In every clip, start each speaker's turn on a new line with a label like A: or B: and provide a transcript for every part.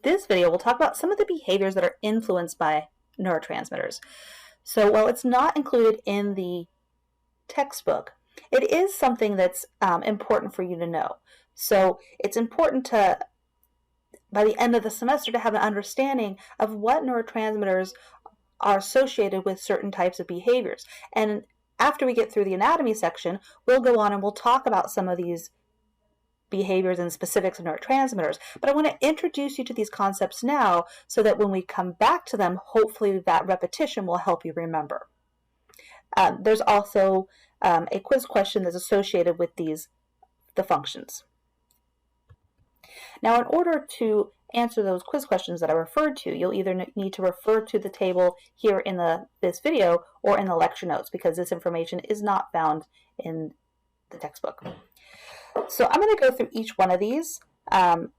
A: this video, we'll talk about some of the behaviors that are influenced by neurotransmitters. So while it's not included in the textbook, it is something that's important for you to know. So it's important to, by the end of the semester, to have an understanding of what neurotransmitters are associated with certain types of behaviors. And after we get through the anatomy section, we'll go on and we'll talk about some of these behaviors and specifics of neurotransmitters. But I want to introduce you to these concepts now so that when we come back to them, hopefully that repetition will help you remember. There's also a quiz question that's associated with the functions. Now, in order to answer those quiz questions that I referred to, you'll either need to refer to the table here in this video or in the lecture notes, because this information is not found in the textbook. So I'm going to go through each one of these. So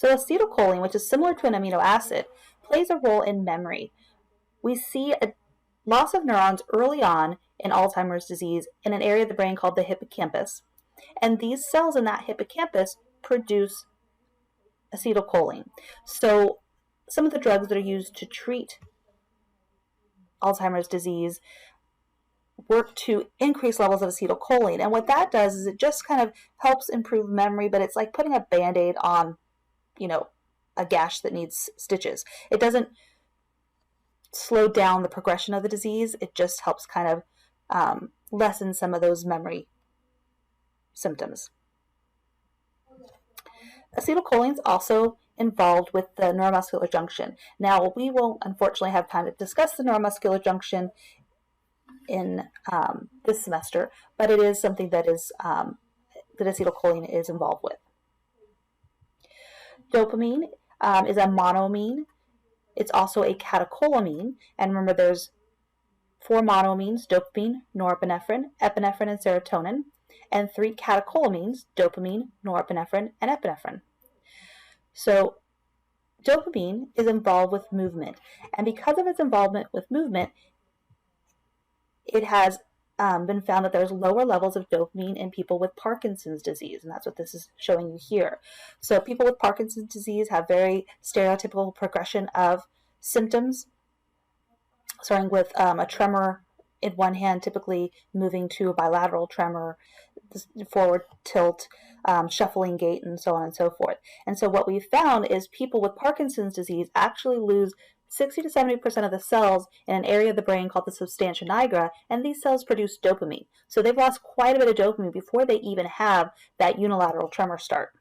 A: acetylcholine, which is similar to an amino acid, plays a role in memory. We see a loss of neurons early on in Alzheimer's disease in an area of the brain called the hippocampus. And these cells in that hippocampus produce acetylcholine. So some of the drugs that are used to treat Alzheimer's disease work to increase levels of acetylcholine. And what that does is it just kind of helps improve memory, but it's like putting a Band-Aid on, a gash that needs stitches. It doesn't slow down the progression of the disease. It just helps kind of lessen some of those memory symptoms. Acetylcholine is also involved with the neuromuscular junction. Now, we won't unfortunately have time to discuss the neuromuscular junction in this semester, but it is something that acetylcholine is involved with. Dopamine is a monoamine. It's also a catecholamine, and remember there's 4 monoamines: dopamine, norepinephrine, epinephrine, and serotonin, and 3 catecholamines: dopamine, norepinephrine, and epinephrine. So dopamine is involved with movement, and because of its involvement with movement, it has been found that there's lower levels of dopamine in people with Parkinson's disease, and that's what this is showing you here. So people with Parkinson's disease have very stereotypical progression of symptoms, starting with a tremor in one hand, typically moving to a bilateral tremor, forward tilt, shuffling gait, and so on and so forth. And so what we've found is people with Parkinson's disease actually lose 60 to 70% of the cells in an area of the brain called the substantia nigra, and these cells produce dopamine. So they've lost quite a bit of dopamine before they even have that unilateral tremor start.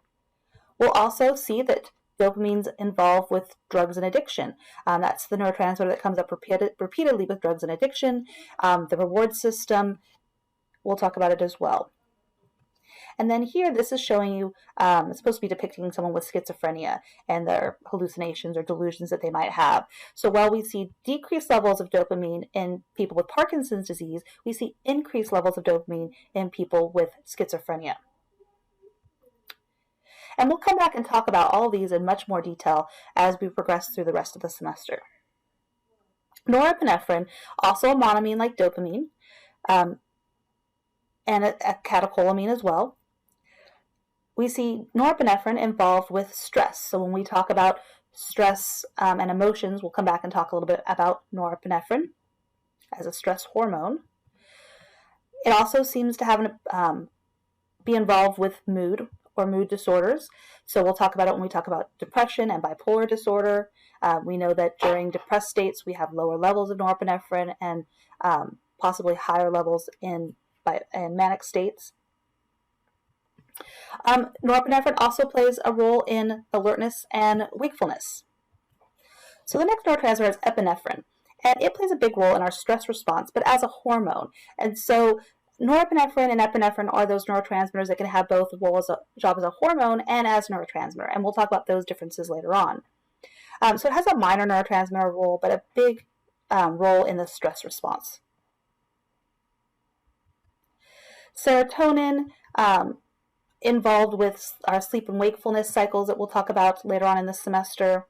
A: We'll also see that dopamine's involved with drugs and addiction. That's the neurotransmitter that comes up repeatedly with drugs and addiction. The reward system, we'll talk about it as well. And then here, this is showing you, it's supposed to be depicting someone with schizophrenia and their hallucinations or delusions that they might have. So while we see decreased levels of dopamine in people with Parkinson's disease, we see increased levels of dopamine in people with schizophrenia. And we'll come back and talk about all of these in much more detail as we progress through the rest of the semester. Norepinephrine, also a monoamine like dopamine, and a catecholamine as well. We see norepinephrine involved with stress. So when we talk about stress and emotions, we'll come back and talk a little bit about norepinephrine as a stress hormone. It also seems to have be involved with mood or mood disorders. So we'll talk about it when we talk about depression and bipolar disorder. We know that during depressed states, we have lower levels of norepinephrine and possibly higher levels in manic states. Norepinephrine also plays a role in alertness and wakefulness. So the next neurotransmitter is epinephrine, and it plays a big role in our stress response, but as a hormone. And so norepinephrine and epinephrine are those neurotransmitters that can have both a job as a hormone and as a neurotransmitter, and we'll talk about those differences later on. So it has a minor neurotransmitter role, but a big role in the stress response. Serotonin, involved with our sleep and wakefulness cycles that we'll talk about later on in the semester.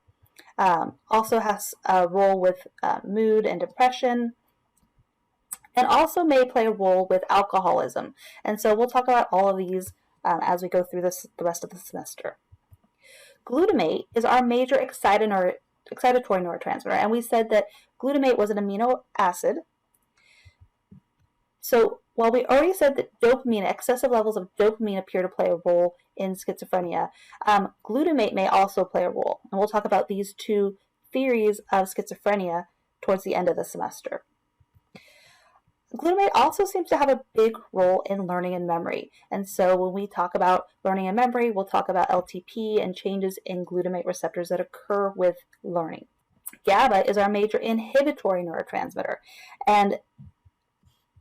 A: Also has a role with mood and depression, and also may play a role with alcoholism. And so we'll talk about all of these as we go through the rest of the semester. Glutamate is our major excitatory neurotransmitter, and we said that glutamate was an amino acid. So while we already said that dopamine, excessive levels of dopamine appear to play a role in schizophrenia, glutamate may also play a role. And we'll talk about these two theories of schizophrenia towards the end of the semester. Glutamate also seems to have a big role in learning and memory. And so when we talk about learning and memory, we'll talk about LTP and changes in glutamate receptors that occur with learning. GABA is our major inhibitory neurotransmitter, and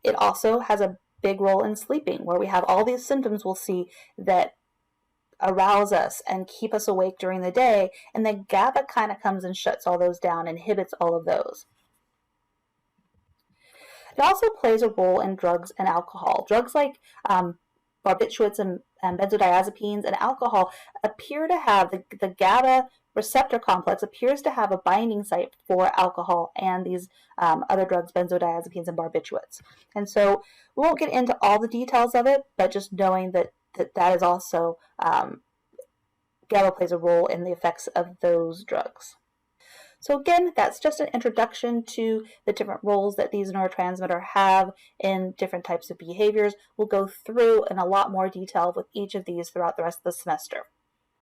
A: it also has a big role in sleeping, where we have all these symptoms we'll see that arouse us and keep us awake during the day, and then GABA kind of comes and shuts all those down, inhibits all of those. It also plays a role in drugs and alcohol. Drugs like barbiturates and benzodiazepines and alcohol appear to have, the GABA receptor complex appears to have a binding site for alcohol and these other drugs, benzodiazepines and barbiturates. And so we won't get into all the details of it, but just knowing that is also, GABA plays a role in the effects of those drugs. So again, that's just an introduction to the different roles that these neurotransmitters have in different types of behaviors. We'll go through in a lot more detail with each of these throughout the rest of the semester.